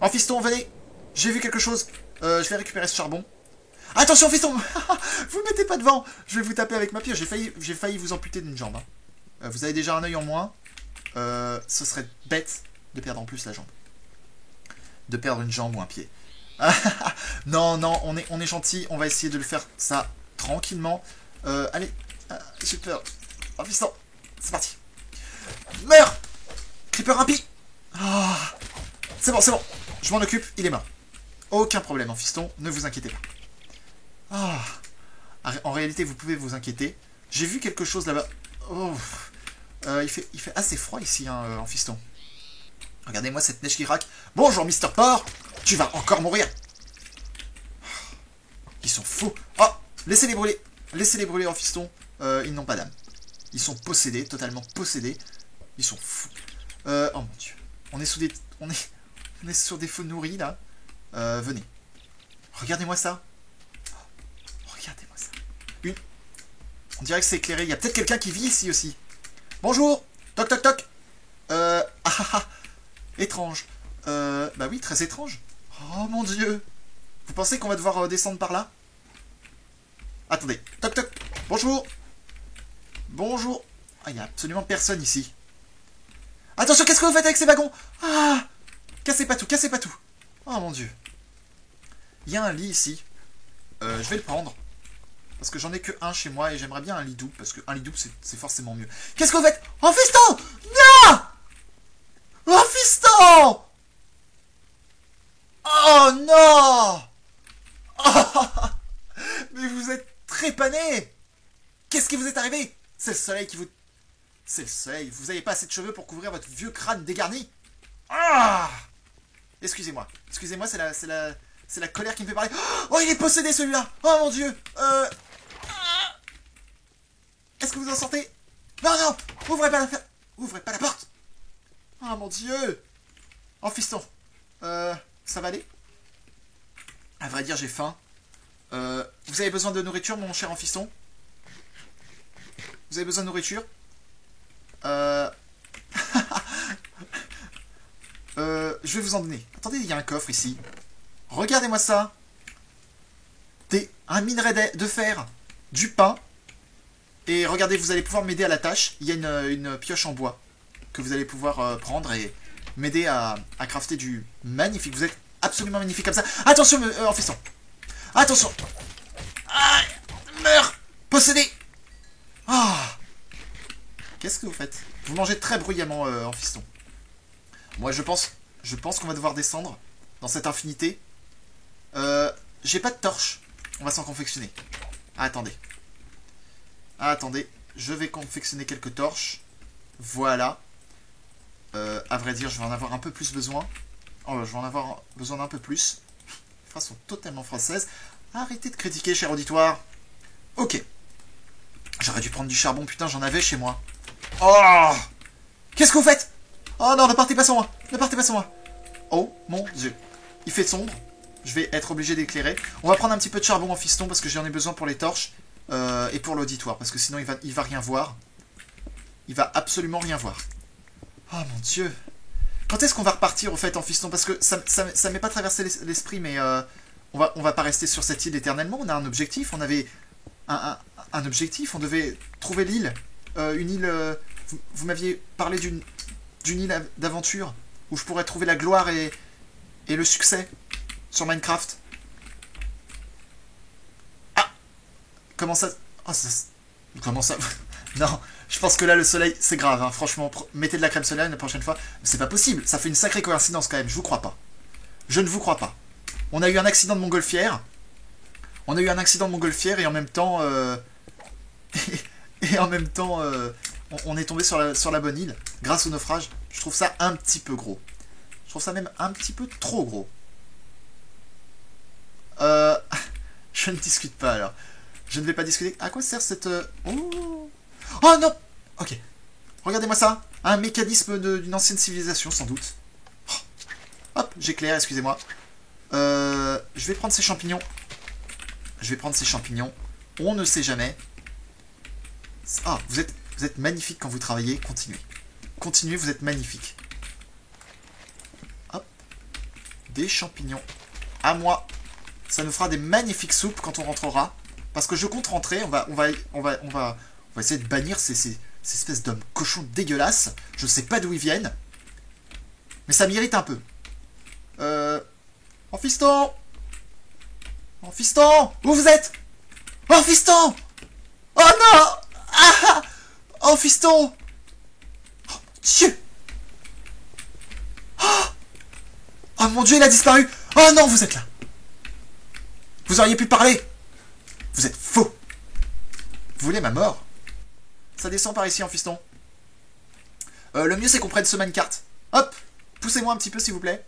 Oh, fiston, venez. J'ai vu quelque chose. Je vais récupérer ce charbon. Attention, fiston. Vous mettez pas devant. Je vais vous taper avec ma pierre. J'ai failli vous amputer d'une jambe. Hein. Vous avez déjà un œil en moins. Ce serait bête de perdre en plus la jambe. De perdre une jambe ou un pied. Non, on est gentil. On va essayer de le faire ça tranquillement. Allez. J'ai peur. Oh, fiston. C'est parti. Meurs. Creeper impie. Oh. C'est bon. Je m'en occupe. Il est mort. Aucun problème, en fiston. Ne vous inquiétez pas. Oh. En réalité, vous pouvez vous inquiéter. J'ai vu quelque chose là-bas. Oh. Il fait assez froid ici, hein, en fiston. Regardez-moi cette neige qui craque. Bonjour, Mister Porc. Tu vas encore mourir. Ils sont fous. Oh, laissez-les brûler. Laissez-les brûler, en fiston. Ils n'ont pas d'âme. Ils sont possédés, totalement possédés. Ils sont fous. Oh mon dieu. On est sur des feux nourris, là. Venez. Regardez-moi ça. Regardez-moi ça. On dirait que c'est éclairé. Il y a peut-être quelqu'un qui vit ici aussi. Bonjour. Toc, toc, toc. Étrange. Bah oui, très étrange. Oh mon dieu. Vous pensez qu'on va devoir descendre par là? Attendez. Toc, toc. Bonjour. Bonjour. Ah, il n'y a absolument personne ici. Attention, qu'est-ce que vous faites avec ces wagons? Ah. Cassez pas tout, cassez pas tout. Oh mon dieu. Il y a un lit ici. Je vais le prendre. Parce que j'en ai que un chez moi et j'aimerais bien un lit double. Parce qu'un lit double, c'est forcément mieux. Qu'est-ce que vous faites? Oh, fiston! Non! Oh, fiston! Oh, non! Oh, mais vous êtes trépané! Qu'est-ce qui vous est arrivé? C'est le soleil qui vous... C'est le soleil. Vous n'avez pas assez de cheveux pour couvrir votre vieux crâne dégarni? Ah! Excusez-moi. Excusez-moi, c'est la colère qui me fait parler. Oh, il est possédé celui-là! Oh mon dieu! Est-ce que vous en sortez? Non, non! Ouvrez pas la porte! Oh mon dieu! Oh fiston! Ça va aller? À vrai dire, j'ai faim. Vous avez besoin de nourriture, mon cher fiston? Vous avez besoin de nourriture? Je vais vous en donner. Attendez, il y a un coffre ici. Regardez-moi ça. Un minerai de fer. Du pain. Et regardez, vous allez pouvoir m'aider à la tâche. Il y a une pioche en bois que vous allez pouvoir prendre et m'aider à crafter du magnifique. Vous êtes absolument magnifique comme ça. Attention, en fiston. Attention. Ah, meurs. Possédé. Ah. Qu'est-ce que vous faites? Vous mangez très bruyamment, en fiston. Moi, je pense qu'on va devoir descendre dans cette infinité. J'ai pas de torche. On va s'en confectionner. Ah, attendez. Ah, attendez. Je vais confectionner quelques torches. Voilà. À vrai dire, je vais en avoir un peu plus besoin. Oh, je vais en avoir besoin d'un peu plus. Les phrases sont totalement françaises. Arrêtez de critiquer, cher auditoire. Ok. J'aurais dû prendre du charbon, putain, j'en avais chez moi. Oh! Qu'est-ce que vous faites? Oh non, ne partez pas sans moi. Ne partez pas sur moi. Oh mon dieu. Il fait sombre. Je vais être obligé d'éclairer. On va prendre un petit peu de charbon en fiston parce que j'en ai besoin pour les torches. Et pour l'auditoire. Parce que sinon il va rien voir. Il va absolument rien voir. Oh mon dieu. Quand est-ce qu'on va repartir au fait en fiston? Parce que ça m'est pas traversé l'esprit, mais on va pas rester sur cette île éternellement. On a un objectif. On avait un objectif. On devait trouver l'île. Une île... vous m'aviez parlé d'une île d'aventure où je pourrais trouver la gloire et le succès sur Minecraft. Ah! Comment ça... Oh, comment ça... Non, je pense que là, le soleil, c'est grave, hein. Franchement, mettez de la crème solaire la prochaine fois. C'est pas possible, ça fait une sacrée coïncidence quand même, je vous crois pas. Je ne vous crois pas. On a eu un accident de montgolfière. On a eu un accident de montgolfière et en même temps... et en même temps, on est tombé sur la bonne île, grâce au naufrage. Je trouve ça un petit peu gros. Je trouve ça même un petit peu trop gros. Je ne discute pas alors. Je ne vais pas discuter. À quoi sert cette... Oh, oh non. Ok. Regardez-moi ça. Un mécanisme d'une ancienne civilisation, sans doute. Oh. Hop, j'éclaire, excusez-moi. Je vais prendre ces champignons. Je vais prendre ces champignons. On ne sait jamais. Ah, vous êtes magnifique quand vous travaillez. Continuez. Continuez, vous êtes magnifique. Hop. Des champignons. À moi. Ça nous fera des magnifiques soupes quand on rentrera. Parce que je compte rentrer. On va essayer de bannir ces espèces d'hommes cochons dégueulasses. Je sais pas d'où ils viennent. Mais ça m'irrite un peu. En fiston! En fiston! Où vous êtes? En fiston! Oh non! Ah! Oh fiston! Oh Dieu! Oh mon Dieu, il a disparu! Oh non, vous êtes là! Vous auriez pu parler! Vous êtes faux! Vous voulez ma mort? Ça descend par ici en fiston. Le mieux c'est qu'on prenne ce minecart. Hop! Poussez-moi un petit peu s'il vous plaît.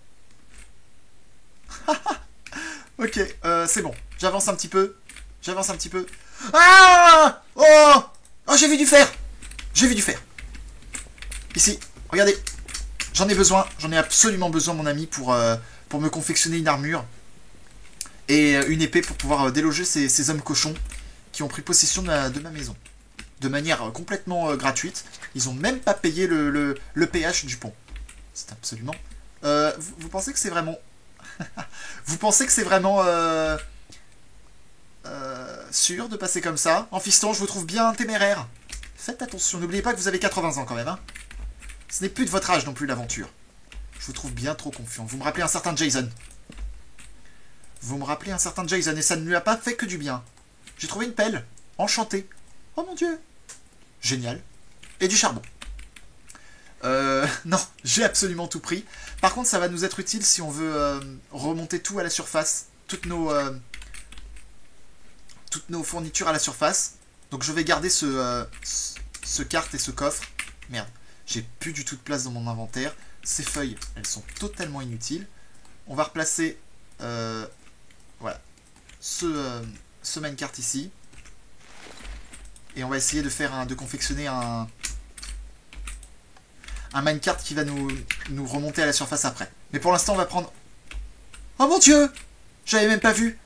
Ok, c'est bon. J'avance un petit peu. J'avance un petit peu. Ah! Oh! Oh, j'ai vu du fer! J'ai vu du fer. Ici, regardez. J'en ai besoin. J'en ai absolument besoin, mon ami, pour me confectionner une armure. Et une épée pour pouvoir déloger ces hommes cochons qui ont pris possession de ma maison. De manière complètement gratuite. Ils ont même pas payé le péage du pont. C'est absolument... vous pensez que c'est vraiment... vous pensez que c'est vraiment... sûr de passer comme ça? En fiston, je vous trouve bien téméraire. Faites attention, n'oubliez pas que vous avez 80 ans quand même. Hein. Ce n'est plus de votre âge non plus l'aventure. Je vous trouve bien trop confiant. Vous me rappelez un certain Jason. Vous me rappelez un certain Jason et ça ne lui a pas fait que du bien. J'ai trouvé une pelle. Enchantée. Oh mon dieu. Génial. Et du charbon. Non, j'ai absolument tout pris. Par contre, ça va nous être utile si on veut remonter tout à la surface. Toutes nos fournitures à la surface. Donc je vais garder ce carte et ce coffre. Merde, j'ai plus du tout de place dans mon inventaire. Ces feuilles, elles sont totalement inutiles. On va replacer voilà, ce minecart ici. Et on va essayer de confectionner un minecart qui va nous remonter à la surface après. Mais pour l'instant, on va prendre... Oh mon dieu! J'avais même pas vu.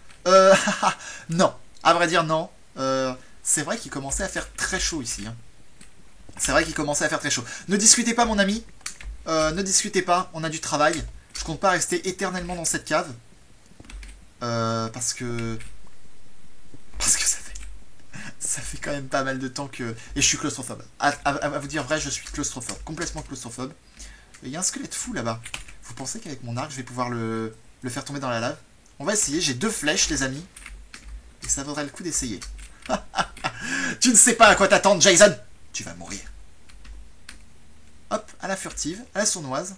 Non. À vrai dire, non. C'est vrai qu'il commençait à faire très chaud ici. Hein. C'est vrai qu'il commençait à faire très chaud. Ne discutez pas, mon ami. Ne discutez pas. On a du travail. Je compte pas rester éternellement dans cette cave. Parce que ça fait quand même pas mal de temps que... Et je suis claustrophobe. À vous dire vrai, je suis claustrophobe. Complètement claustrophobe. Il y a un squelette fou là-bas. Vous pensez qu'avec mon arc, je vais pouvoir le faire tomber dans la lave? On va essayer. J'ai 2 flèches, les amis. Et ça vaudrait le coup d'essayer. Tu ne sais pas à quoi t'attendre, Jason. Tu vas mourir. Hop, à la furtive, à la sournoise.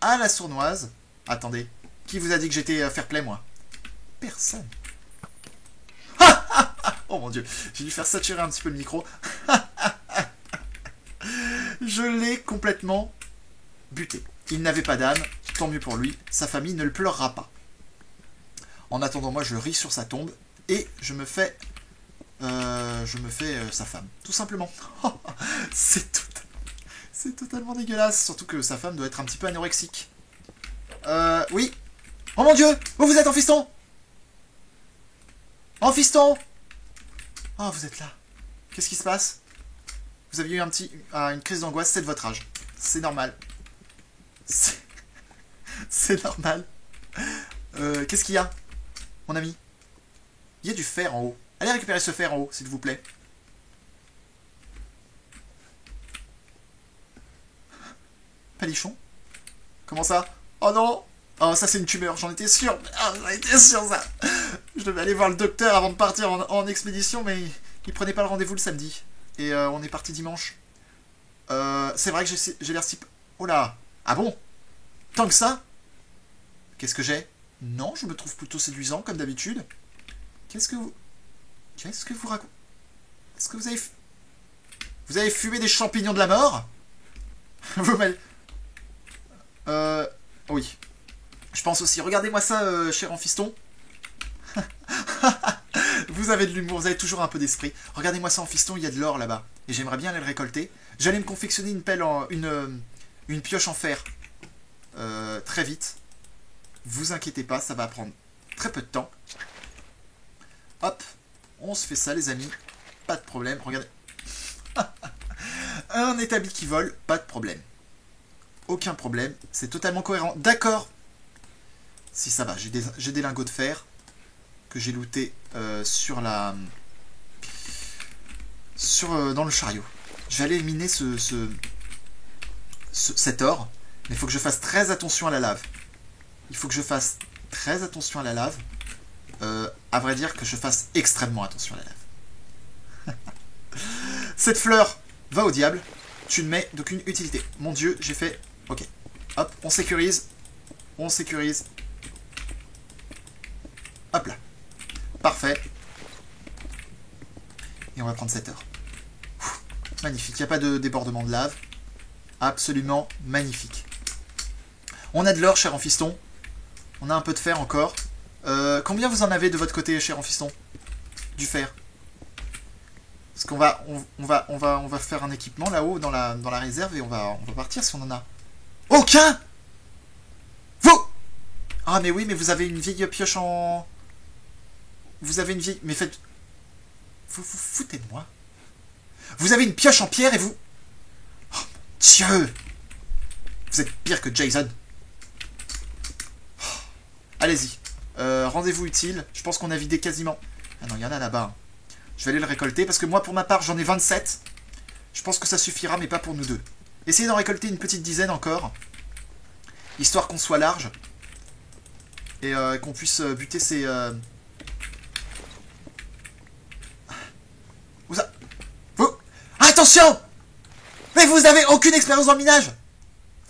À la sournoise. Attendez. Qui vous a dit que j'étais fair play, moi? Personne. Oh mon dieu, j'ai dû faire saturer un petit peu le micro. Je l'ai complètement buté. Il n'avait pas d'âme, tant mieux pour lui. Sa famille ne le pleurera pas. En attendant, moi, je ris sur sa tombe et je me fais sa femme, tout simplement. C'est C'est totalement dégueulasse. Surtout que sa femme doit être un petit peu anorexique. Oui. Oh mon dieu! Où vous êtes en fiston? En fiston! Oh, vous êtes là. Qu'est-ce qui se passe? Vous aviez eu une crise d'angoisse, c'est de votre âge. C'est normal. C'est normal. Qu'est-ce qu'il y a, mon ami? Il y a du fer en haut. Allez récupérer ce fer en haut, s'il vous plaît. Palichon? Comment ça? Oh non! Oh, ça c'est une tumeur, j'en étais sûr. Ah, j'en étais sûr, ça. Je devais aller voir le docteur avant de partir en expédition, mais il prenait pas le rendez-vous le samedi. Et on est parti dimanche. C'est vrai que j'ai l'air si... Oh là! Ah bon? Tant que ça? Qu'est-ce que j'ai? Non, je me trouve plutôt séduisant, comme d'habitude. Qu'est-ce que vous racontez? Est-ce que vous avez fumé des champignons de la mort? Vous m'avez... Oui. Je pense aussi. Regardez-moi ça, cher enfiston. Vous avez de l'humour, vous avez toujours un peu d'esprit. Regardez-moi ça, enfiston, il y a de l'or là-bas. Et j'aimerais bien aller le récolter. J'allais me confectionner une pelle une pioche en fer. Très vite. Vous inquiétez pas, ça va prendre très peu de temps. Hop. On se fait ça, les amis. Pas de problème. Regardez. Un établi qui vole, pas de problème. Aucun problème. C'est totalement cohérent. D'accord. Si ça va, j'ai des lingots de fer que j'ai lootés dans le chariot. Je vais aller éliminer cet or, mais il faut que je fasse très attention à la lave. Il faut que je fasse très attention à la lave. À vrai dire que je fasse extrêmement attention à la lave. Cette fleur va au diable. Tu ne mets d'aucune utilité. Mon dieu, j'ai fait... Ok. Hop, on sécurise. On sécurise. Hop là. Parfait. Et on va prendre cette heure. Magnifique. Il n'y a pas de débordement de lave. Absolument magnifique. On a de l'or, cher enfiston. On a un peu de fer encore. Combien vous en avez de votre côté, cher enfiston? Du fer. Parce qu'on va faire un équipement là-haut dans la réserve et on va partir si on en a. Aucun! Vous! Ah mais oui, mais vous avez une vieille pioche en... Vous avez une vieille... Mais faites... Vous vous foutez de moi? Vous avez une pioche en pierre et vous... Oh mon Dieu! Vous êtes pire que Jason. Oh. Allez-y. Rendez-vous utile. Je pense qu'on a vidé quasiment... Ah non, il y en a là-bas. Je vais aller le récolter parce que moi, pour ma part, j'en ai 27. Je pense que ça suffira, mais pas pour nous deux. Essayez d'en récolter une petite dizaine encore. Histoire qu'on soit large. Et qu'on puisse buter ces... Vous... Attention! Mais vous n'avez aucune expérience dans le minage!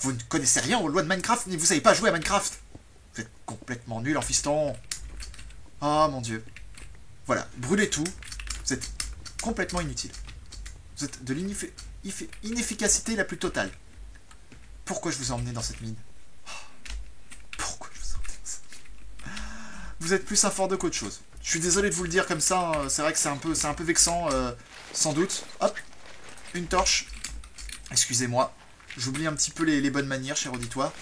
Vous ne connaissez rien aux lois de Minecraft, ni vous savez pas jouer à Minecraft. Vous êtes complètement nul en fiston. Oh mon dieu. Voilà, brûlez tout. Vous êtes complètement inutile. Vous êtes de l'inefficacité la plus totale. Pourquoi je vous ai emmené dans cette mine? Pourquoi je vous ai emmené dans cette mine? Vous êtes plus un fort de qu'autre chose. Je suis désolé de vous le dire comme ça, hein. C'est vrai que c'est un peu vexant, sans doute. Hop, une torche. Excusez-moi, j'oublie un petit peu les bonnes manières, cher auditoire.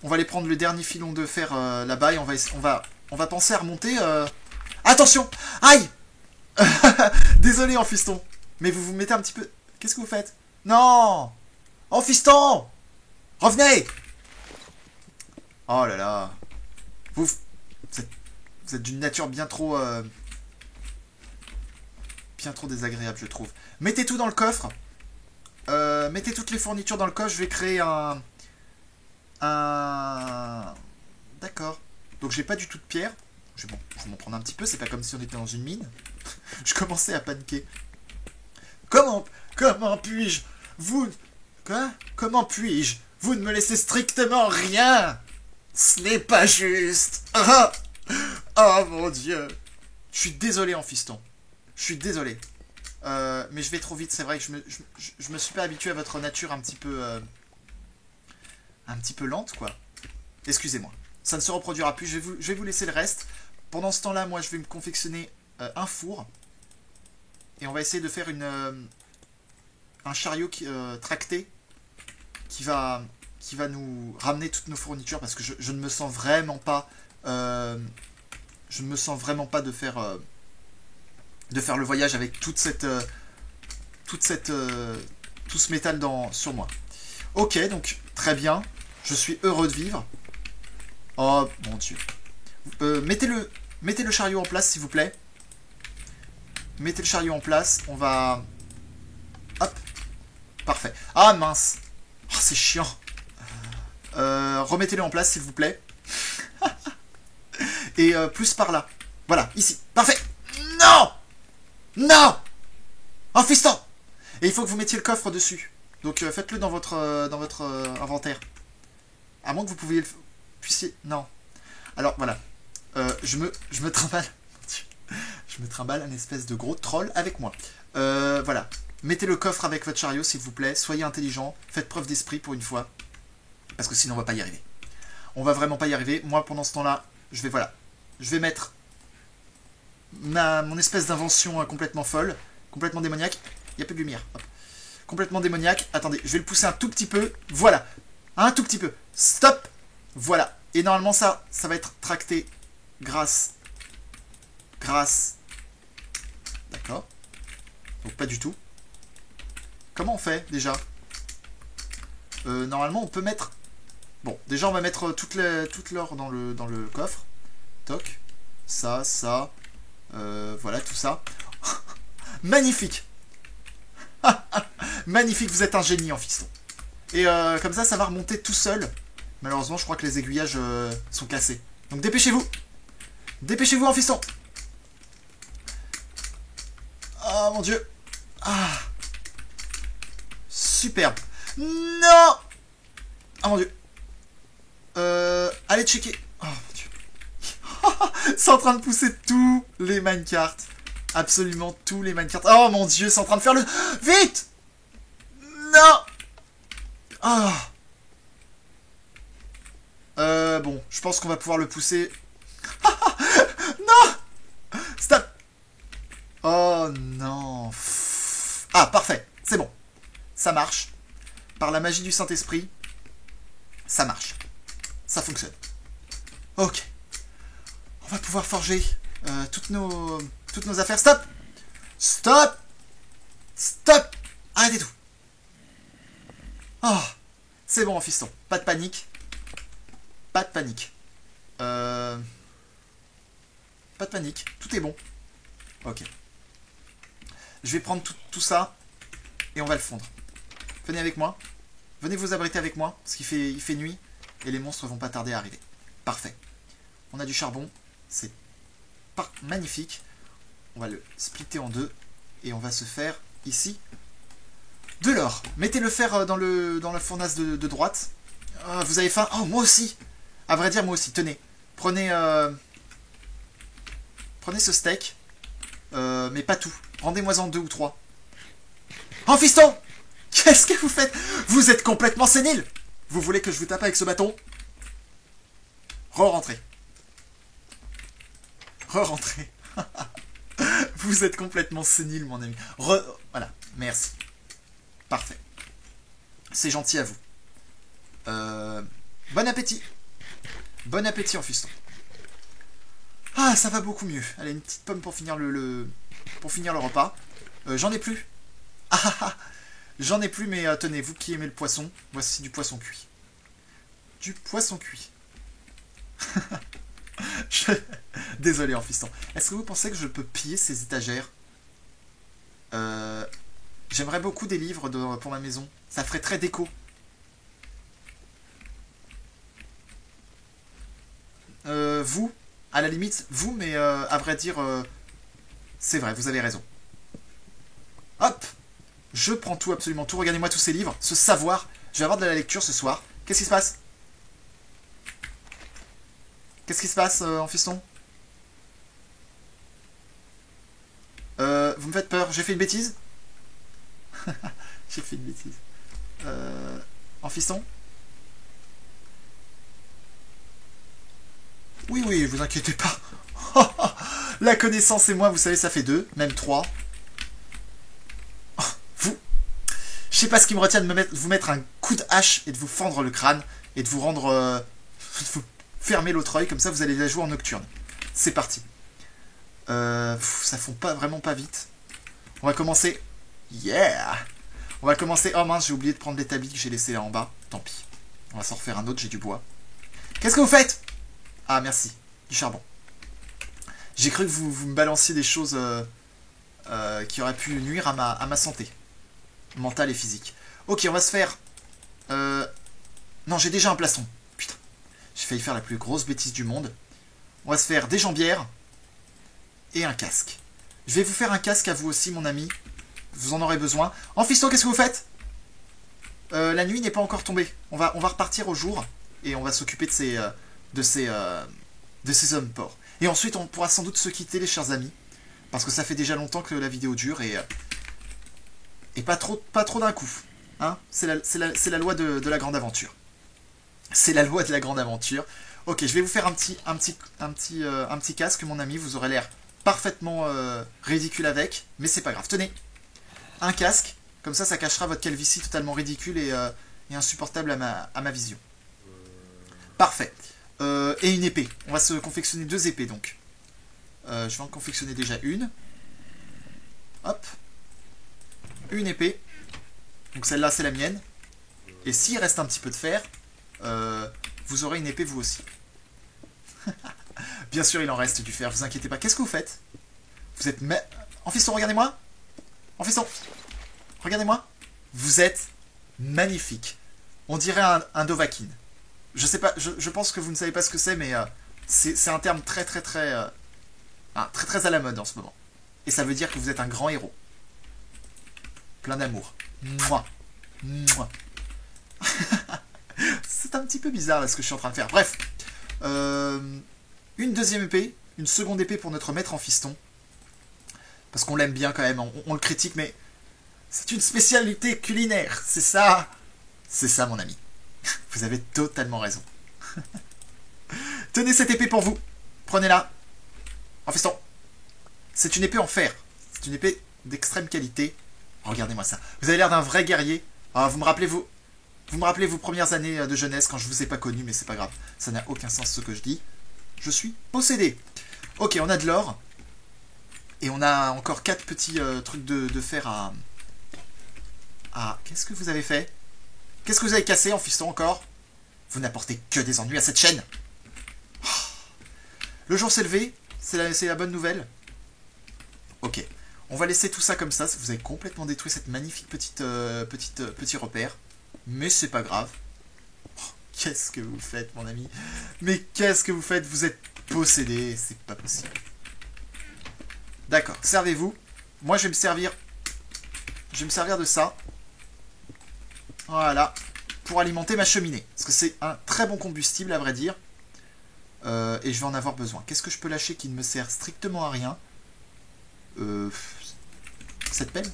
On va aller prendre le dernier filon de fer là-bas et on va penser à remonter. Attention! Aïe! Désolé, en fiston. Mais vous vous mettez un petit peu... Qu'est-ce que vous faites? Non! En fiston! Revenez! Oh là là. Vous êtes d'une nature bien trop désagréable, je trouve. Mettez tout dans le coffre. Mettez toutes les fournitures dans le coffre. Je vais créer D'accord. Donc j'ai pas du tout de pierre. Je vais m'en prendre un petit peu. C'est pas comme si on était dans une mine. Je commençais à paniquer. Comment puis-je vous... Quoi? Comment puis-je? Vous ne me laissez strictement rien. Ce n'est pas juste. Ah! Oh mon dieu. Je suis désolé, en fiston. Je suis désolé. Mais je vais trop vite, c'est vrai que je me suis pas habitué à votre nature un petit peu lente, quoi. Excusez-moi. Ça ne se reproduira plus. Je vais vous laisser le reste. Pendant ce temps-là, moi, je vais me confectionner un four. Et on va essayer de faire un chariot tracté qui va nous ramener toutes nos fournitures, parce que je ne me sens vraiment pas... je ne me sens vraiment pas de faire le voyage avec tout ce métal sur moi. Ok, donc très bien. Je suis heureux de vivre. Oh mon dieu. Mettez le chariot en place, s'il vous plaît. Mettez le chariot en place. On va... Hop. Parfait. Ah mince. Oh, c'est chiant. Remettez-le en place, s'il vous plaît. Et plus par là. Voilà, ici. Parfait. Non. Non. Oh, fiston. Et il faut que vous mettiez le coffre dessus. Donc faites-le dans votre inventaire. À moins que vous puissiez... Non. Alors, voilà. Je me trimballe... Je me trimballe un espèce de gros troll avec moi. Voilà. Mettez le coffre avec votre chariot, s'il vous plaît. Soyez intelligent. Faites preuve d'esprit pour une fois. Parce que sinon, on va pas y arriver. On va vraiment pas y arriver. Moi, pendant ce temps-là, je vais mettre mon espèce d'invention complètement folle. Complètement démoniaque. Il n'y a plus de lumière. Hop. Complètement démoniaque. Attendez, je vais le pousser un tout petit peu. Voilà. Un tout petit peu. Stop. Voilà. Et normalement, ça va être tracté grâce. D'accord. Donc pas du tout. Comment on fait, déjà? Normalement, on peut mettre... Bon, déjà, on va mettre toute l'or dans le coffre. Toc. Ça. Voilà, tout ça. Magnifique. Magnifique, vous êtes un génie en fiston. Et comme ça va remonter tout seul. Malheureusement, je crois que les aiguillages sont cassés. Donc dépêchez-vous. Dépêchez-vous en fiston. Oh mon dieu. Ah. Superbe. Non. Oh mon dieu. Allez checker. Oh mon dieu. C'est en train de pousser tous les minecarts. Absolument tous les minecarts. Oh mon dieu, c'est en train de faire le... Vite. Non. Ah. Bon, je pense qu'on va pouvoir le pousser. Non. Stop. Oh non. Ah, parfait. C'est bon. Ça marche. Par la magie du Saint-Esprit, ça marche. Ça fonctionne. Ok. On va pouvoir forger toutes nos affaires. Stop. Stop. Stop. Arrêtez tout. Oh. C'est bon, fiston. Pas de panique. Pas de panique. Pas de panique. Tout est bon. Ok. Je vais prendre tout ça et on va le fondre. Venez avec moi. Venez vous abriter avec moi, parce qu'il fait nuit et les monstres vont pas tarder à arriver. Parfait. On a du charbon. C'est magnifique. On va le splitter en deux et on va se faire ici de l'or. Mettez le fer dans la fournaise de droite. Vous avez faim? Oh, moi aussi. À vrai dire, moi aussi. Tenez. Prenez ce steak. Mais pas tout. Rendez-moi-en 2 ou 3. Oh, fiston! Qu'est-ce que vous faites? Vous êtes complètement sénile! Vous voulez que je vous tape avec ce bâton? Re-rentrez. Re-rentrez. Vous êtes complètement sénile, mon ami. Voilà. Merci. Parfait. C'est gentil à vous. Bon appétit. Bon appétit en fiston. Ah, ça va beaucoup mieux. Allez, une petite pomme pour finir le repas. J'en ai plus. J'en ai plus, mais tenez, vous qui aimez le poisson, voici du poisson cuit. Du poisson cuit. Désolé, en fiston. Est-ce que vous pensez que je peux piller ces étagères? J'aimerais beaucoup des livres pour ma maison. Ça ferait très déco. Vous, à la limite, vous, mais à vrai dire, c'est vrai, vous avez raison. Hop! Je prends tout, absolument tout. Regardez-moi tous ces livres, ce savoir. Je vais avoir de la lecture ce soir. Qu'est-ce qui se passe? Qu'est-ce qui se passe, en fiston? Vous me faites peur. J'ai fait une bêtise? J'ai fait une bêtise. En fiston? Oui, oui, vous inquiétez pas. La connaissance et moi, vous savez, ça fait 2, même 3. sais pas ce qui me retient de vous mettre un coup de hache et de vous fendre le crâne et de vous rendre... de vous fermer l'autre œil, comme ça vous allez la jouer en nocturne. C'est parti. Ça fond pas vraiment pas vite. On va commencer. Yeah! On va commencer. Oh mince, j'ai oublié de prendre l'établi que j'ai laissé là en bas. Tant pis. On va s'en refaire un autre, j'ai du bois. Qu'est-ce que vous faites? Ah merci, du charbon. J'ai cru que vous me balanciez des choses qui auraient pu nuire à ma santé. Mentale et physique. Ok, on va se faire... Non, j'ai déjà un plastron. Putain. J'ai failli faire la plus grosse bêtise du monde. On va se faire des jambières et un casque. Je vais vous faire un casque à vous aussi, mon ami. Vous en aurez besoin. En fiston, qu'est-ce que vous faites? La nuit n'est pas encore tombée. On va repartir au jour et on va s'occuper de ces hommes porcs. Et ensuite, on pourra sans doute se quitter, les chers amis, parce que ça fait déjà longtemps que la vidéo dure et pas trop d'un coup. Hein, c'est la loi de la grande aventure. C'est la loi de la grande aventure. Ok, je vais vous faire un petit casque, mon ami. Vous aurez l'air parfaitement ridicule avec, mais c'est pas grave. Tenez, un casque. Comme ça cachera votre calvitie totalement ridicule et insupportable à ma vision. Parfait. Et une épée. On va se confectionner 2 épées, donc. Je vais en confectionner déjà une. Hop. Une épée. Donc celle-là, c'est la mienne. Et s'il reste un petit peu de fer, vous aurez une épée, vous aussi. Bien sûr, il en reste du fer, vous inquiétez pas. Qu'est-ce que vous faites? Vous êtes... En fiston, regardez-moi. En fiston. Regardez-moi, vous êtes magnifique. On dirait un Dovahkiin. Je sais pas, je pense que vous ne savez pas ce que c'est, mais c'est un terme très à la mode en ce moment. Et ça veut dire que vous êtes un grand héros. Plein d'amour. Mouah. Mouah. C'est un petit peu bizarre là, ce que je suis en train de faire. Bref. Une deuxième épée, une seconde épée pour notre maître en fiston. Parce qu'on l'aime bien quand même, on le critique, mais... C'est une spécialité culinaire, c'est ça. C'est ça, mon ami. Vous avez totalement raison. Tenez cette épée pour vous. Prenez-la. En fiston. C'est une épée en fer. C'est une épée d'extrême qualité. Regardez-moi ça. Vous avez l'air d'un vrai guerrier. Ah, vous me rappelez vos premières années de jeunesse quand je vous ai pas connu, mais c'est pas grave. Ça n'a aucun sens ce que je dis. Je suis possédé. Ok, on a de l'or. Et on a encore 4 petits trucs de fer à... Ah, qu'est-ce que vous avez fait? Qu'est-ce que vous avez cassé en fiston encore? Vous n'apportez que des ennuis à cette chaîne. Oh. Le jour s'est levé, c'est la bonne nouvelle. Ok, on va laisser tout ça comme ça. Vous avez complètement détruit cette magnifique petit repère. Mais c'est pas grave. Oh, qu'est-ce que vous faites, mon ami? Mais qu'est-ce que vous faites? Vous êtes possédé, c'est pas possible. D'accord, servez-vous. Moi, je vais me servir de ça. Voilà, pour alimenter ma cheminée. Parce que c'est un très bon combustible, à vrai dire. Et je vais en avoir besoin. Qu'est-ce que je peux lâcher qui ne me sert strictement à rien? Cette pelle?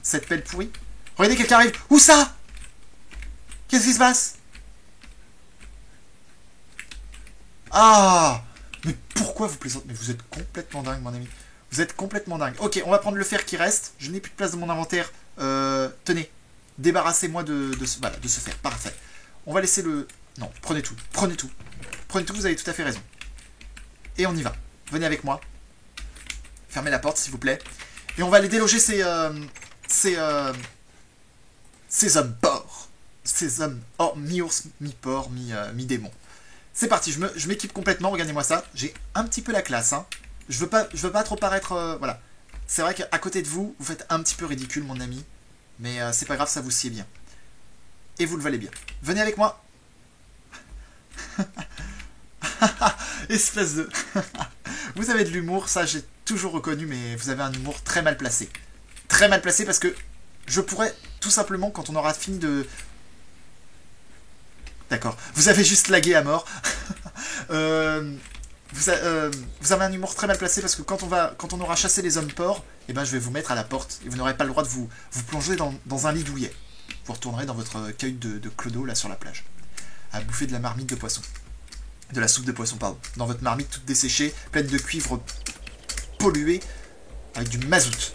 Cette pelle pourrie? Regardez, quelqu'un arrive. Où ça? Qu'est-ce qui se passe? Ah! Mais pourquoi vous plaisantez? Mais vous êtes complètement dingue, mon ami. Vous êtes complètement dingue. Ok, on va prendre le fer qui reste. Je n'ai plus de place dans mon inventaire. Tenez. Débarrassez-moi de ce fer. Parfait. On va laisser le... Non, prenez tout. Prenez tout. Prenez tout, vous avez tout à fait raison. Et on y va. Venez avec moi. Fermez la porte, s'il vous plaît. Et on va aller déloger ces hommes porcs. Ces hommes mi-ours, mi-porc, mi-démon. C'est parti, je m'équipe complètement. Regardez-moi ça. J'ai un petit peu la classe. Hein. Je veux pas trop paraître... voilà. C'est vrai qu'à côté de vous, vous faites un petit peu ridicule, mon ami. Mais c'est pas grave, ça vous sied bien. Et vous le valez bien. Venez avec moi. Espèce de... Vous avez de l'humour, ça j'ai toujours reconnu, mais vous avez un humour très mal placé. Très mal placé parce que je pourrais, tout simplement, quand on aura fini de... D'accord. Vous avez juste lagué à mort. Vous avez un humour très mal placé parce que quand on aura chassé les hommes porcs, eh ben, je vais vous mettre à la porte et vous n'aurez pas le droit de vous plonger dans un lit douillet. Vous retournerez dans votre cahute de clodo là sur la plage, à bouffer de la marmite de poisson. De la soupe de poisson, pardon. Dans votre marmite toute desséchée, pleine de cuivre pollué, avec du mazout.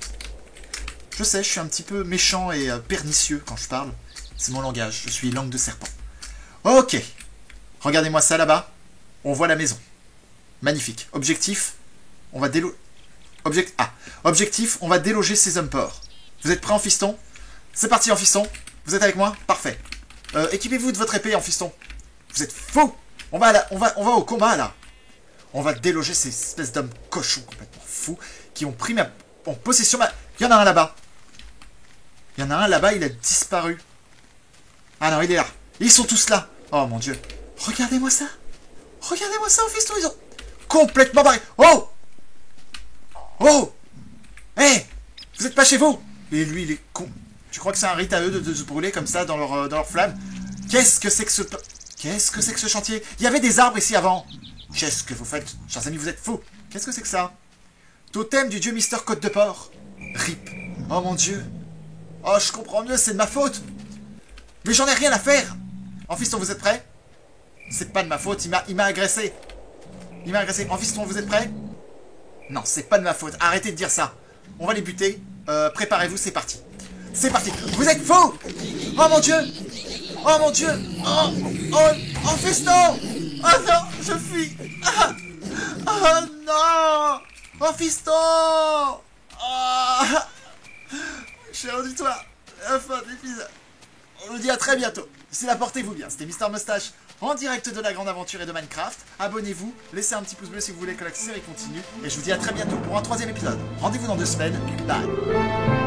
Je sais, je suis un petit peu méchant et pernicieux quand je parle. C'est mon langage, je suis langue de serpent. Ok. Regardez-moi ça là-bas. On voit la maison. Magnifique. Objectif, on va déloger... Objectif, on va déloger ces hommes porcs. Vous êtes prêts en fiston? C'est parti en fiston. Vous êtes avec moi? Parfait. Équipez-vous de votre épée en fiston. Vous êtes fous. On va au combat là. On va déloger ces espèces d'hommes cochons complètement fous qui ont pris en possession ma... Il y en a un là-bas. Il y en a un là-bas, il a disparu. Ah non, il est là. Ils sont tous là. Oh mon dieu. Regardez-moi ça. Regardez-moi ça, au fiston, ils ont complètement barré. Oh! Oh! Hé! Hey, vous êtes pas chez vous! Et lui, il est con. Tu crois que c'est un rite à eux de se brûler comme ça dans leur flamme? Qu'est-ce que c'est que ce... Qu'est-ce que c'est que ce chantier? Il y avait des arbres ici avant. Qu'est-ce que vous faites? Chers amis, vous êtes fous. Qu'est-ce que c'est que ça? Totem du dieu Mister Côte de Porc. Rip. Oh mon dieu. Oh, je comprends mieux, c'est de ma faute. Mais j'en ai rien à faire. En fiston, vous êtes prêts? C'est pas de ma faute, il m'a agressé. Il m'a agressé. En fiston, vous êtes prêts? Non, c'est pas de ma faute. Arrêtez de dire ça. On va les buter. Préparez-vous, c'est parti. C'est parti. Vous êtes fous! Oh mon dieu! Oh mon dieu! Oh fiston! Oh non, je fuis! Ah, oh non! Oh fiston! Ah, cher auditoire, la fin de l'épisode. On vous dit à très bientôt. D'ici là, portez-vous bien. C'était Mister Moustache en direct de la grande aventure et de Minecraft. Abonnez-vous, laissez un petit pouce bleu si vous voulez que la série continue. Et je vous dis à très bientôt pour un 3e épisode. Rendez-vous dans 2 semaines. Bye!